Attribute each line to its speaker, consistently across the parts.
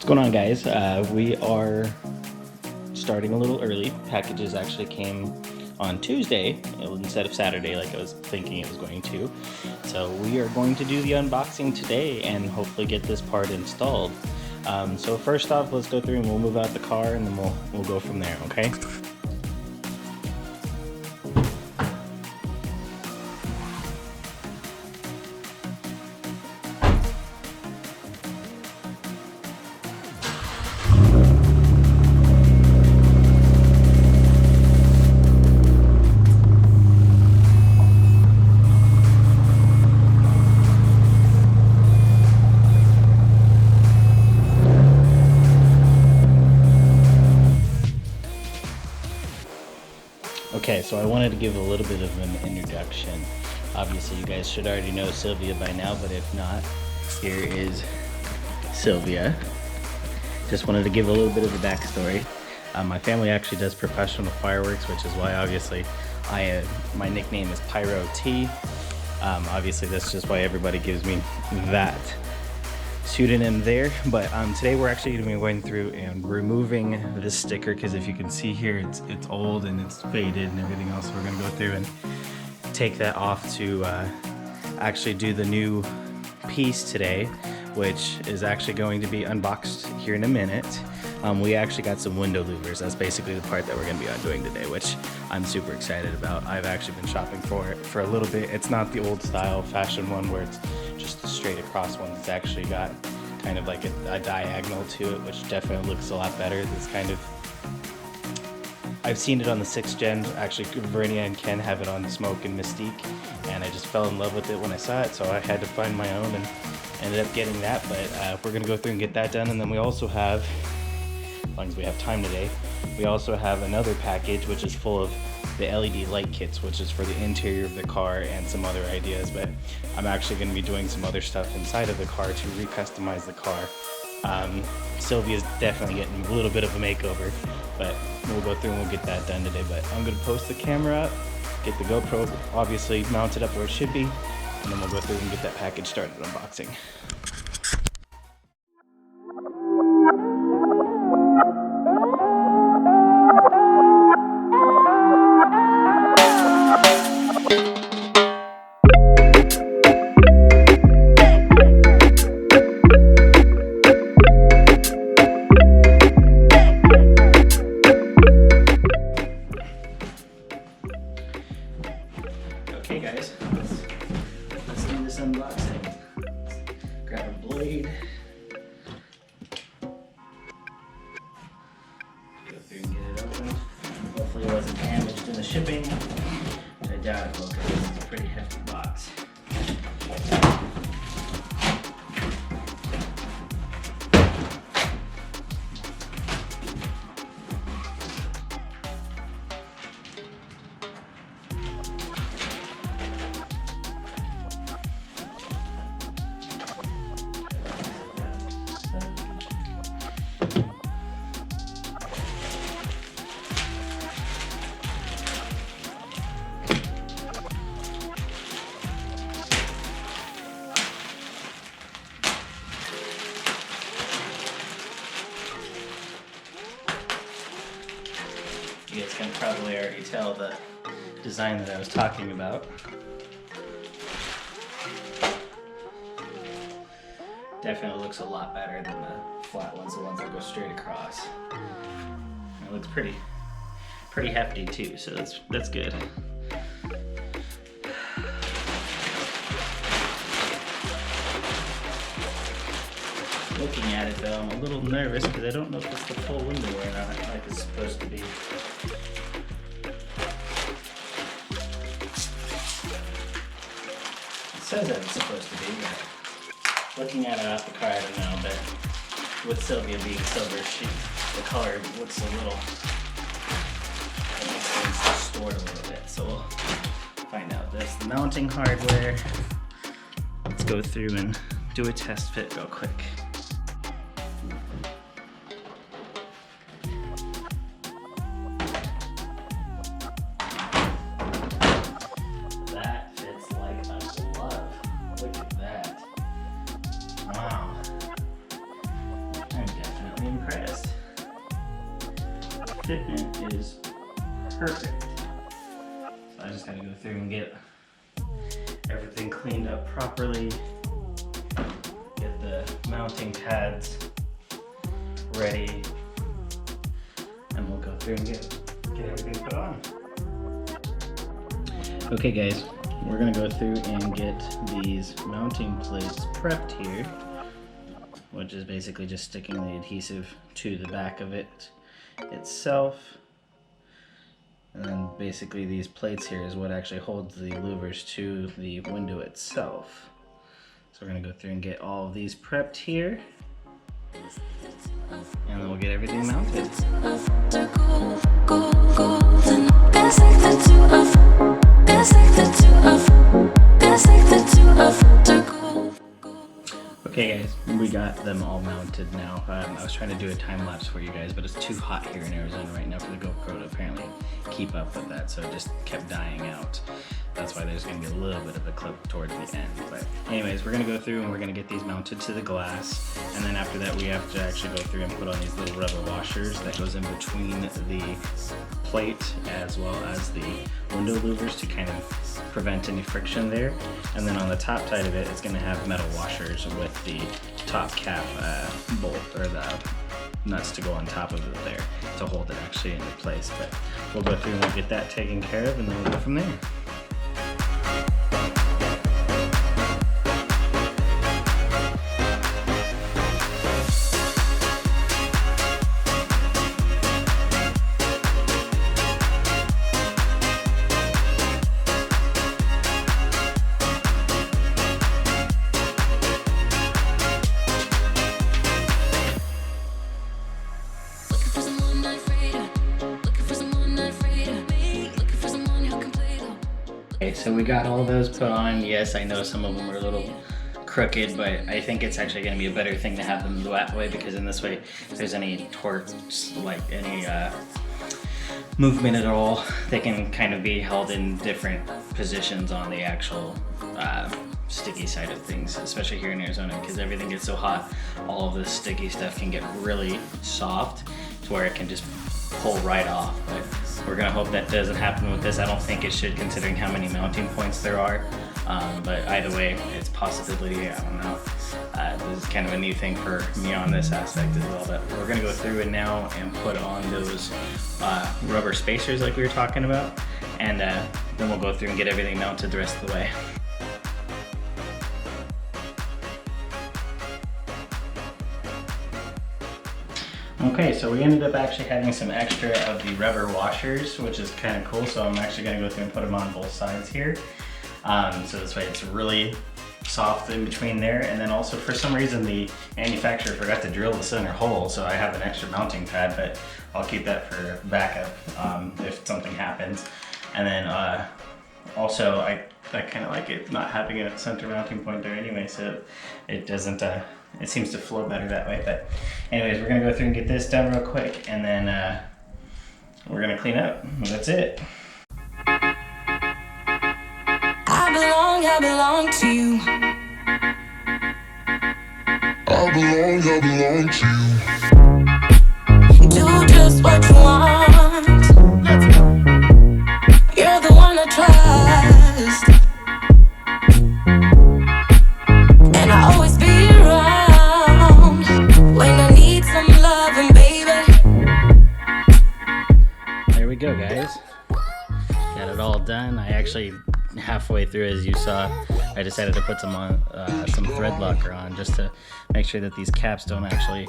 Speaker 1: going on, guys? We are starting a little early. Packages actually came on Tuesday instead of Saturday like I was thinking it was going to. So we are going to do the unboxing today and hopefully get this part installed. So first off, let's go through and we'll move out the car and then we'll go from there, okay? Okay, so I wanted to give a little bit of an introduction. Obviously, you guys should already know Sylvia by now, but if not, here is Sylvia. Just wanted to give a little bit of a backstory. My family actually does professional fireworks, which is why obviously my nickname is Pyro T. Obviously, that's just why everybody gives me that pseudonym there. But today we're actually going to be going through and removing this sticker, because if you can see here, it's old and it's faded and everything else. So we're going to go through and take that off to actually do the new piece today, which is actually going to be unboxed here in a minute. We actually got some window louvers. That's basically the part that we're going to be undoing today, which I'm super excited about. I've actually been shopping for it for a little bit. It's not the old style fashion one where it's just the straight across one. It's actually got kind of like a diagonal to it, which definitely looks a lot better. This kind of, I've seen it on the 6th gen. Actually, Vernia and Ken have it on Smoke and Mystique, and I just fell in love with it when I saw it, so I had to find my own and ended up getting that. But we're gonna go through and get that done, and then we also have, as long as we have time today, we also have another package which is full of the LED light kits, which is for the interior of the car and some other ideas. But I'm actually going to be doing some other stuff inside of the car to re-customize the car. Sylvia's definitely getting a little bit of a makeover, but we'll go through and we'll get that done today. But I'm going to post the camera up, get the GoPro obviously mounted up where it should be, and then we'll go through and get that package started unboxing. Okay guys, let's do this unboxing. Grab a blade. Go through and get it open. Hopefully it wasn't damaged in the shipping. I doubt it will, because this is a pretty hefty box. You guys can probably already tell the design that I was talking about. Definitely looks a lot better than the flat ones, the ones that go straight across. It looks pretty hefty too, so that's good. Looking at it though, I'm a little nervous because I don't know if it's the full window or not, like it's supposed to be. It says that it's supposed to be, but looking at it off the car, I don't know, but with Sylvia being silver, the color looks a little, it makes things distort a little bit, so we'll find out. That's the mounting hardware. Let's go through and do a test fit real quick. fitment is perfect. So I just gotta go through and get everything cleaned up properly. Get the mounting pads ready. And we'll go through and get everything put on. Okay guys, we're gonna go through and get these mounting plates prepped here, which is basically just sticking the adhesive to the back of it itself. And then basically these plates here is what actually holds the louvers to the window itself. So we're gonna go through and get all of these prepped here, and then we'll get everything mounted. Okay guys, we got them all mounted now. I was trying to do a time lapse for you guys, but it's too hot here in Arizona right now for the GoPro to apparently keep up with that, so it just kept dying out. That's why there's going to be a little bit of a clip towards the end. But anyways, we're going to go through and we're going to get these mounted to the glass, and then after that we have to actually go through and put on these little rubber washers that goes in between the plate as well as the window louvers to kind of prevent any friction there. And then on the top side of it, it's going to have metal washers with the top cap bolt, or the nuts to go on top of it there to hold it actually into place. But we'll go through and we'll get that taken care of, and then we'll go from there. Okay, so we got all those put on. Yes, I know some of them are a little crooked, but I think it's actually going to be a better thing to have them that way, because in this way, if there's any torques, like any movement at all, they can kind of be held in different positions on the actual sticky side of things, especially here in Arizona, because everything gets so hot. All of this sticky stuff can get really soft to where it can just pull right off. But we're gonna hope that doesn't happen with this. I don't think it should, considering how many mounting points there are. But either way, it's a possibility. I don't know. This is kind of a new thing for me on this aspect as well. But we're gonna go through it now and put on those rubber spacers like we were talking about, and then we'll go through and get everything mounted the rest of the way. Okay, so we ended up actually having some extra of the rubber washers, which is kind of cool. So I'm actually going to go through and put them on both sides here. So this way it's really soft in between there. And then also, for some reason, the manufacturer forgot to drill the center hole, so I have an extra mounting pad, but I'll keep that for backup if something happens. And then also, I kind of like it not having a center mounting point there anyway, so it doesn't, it seems to flow better that way. But anyways, we're gonna go through and get this done real quick, and then we're gonna clean up. That's it.
Speaker 2: I belong to you. I belong to you. Do just what you want. You're the one I trust, and I always be around when I need some loving, baby.
Speaker 1: There we go, guys. Got it all done. I actually, halfway through, as you saw, I decided to put some thread locker on, just to make sure that these caps don't actually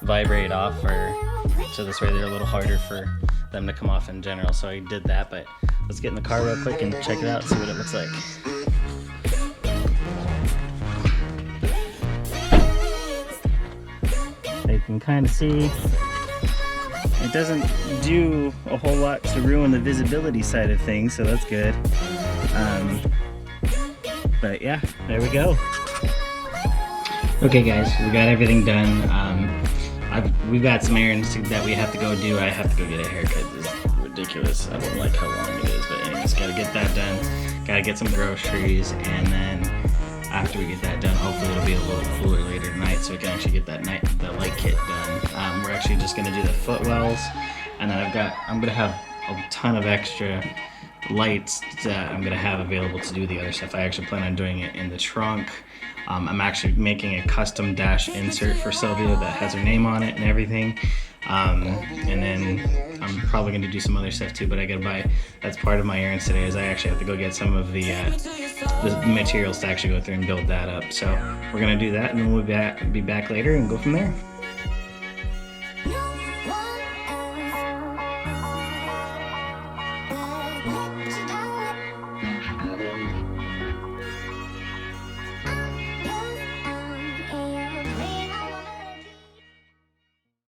Speaker 1: vibrate off, or so this way they're a little harder for them to come off in general. So I did that, but let's get in the car real quick and check it out and see what it looks like. You can kind of see it doesn't do a whole lot to ruin the visibility side of things, so that's good. But yeah, there we go. Okay guys, we got everything done. We've got some errands that we have to go do. I have to go get a haircut. This is ridiculous. I don't like how long it is, but anyways, gotta get that done. Gotta get some groceries, and then after we get that done, hopefully it'll be a little cooler later tonight, so we can actually get that the light kit done. We're actually just gonna do the footwells, And then I'm gonna have a ton of extra lights that I'm gonna have available to do the other stuff. I actually plan on doing it in the trunk. I'm actually making a custom dash insert for Sylvia that has her name on it and everything. And then I'm probably gonna do some other stuff too, but I gotta buy, that's part of my errands today, is I actually have to go get some of the materials to actually go through and build that up. So we're gonna do that, and then we'll be back later and go from there.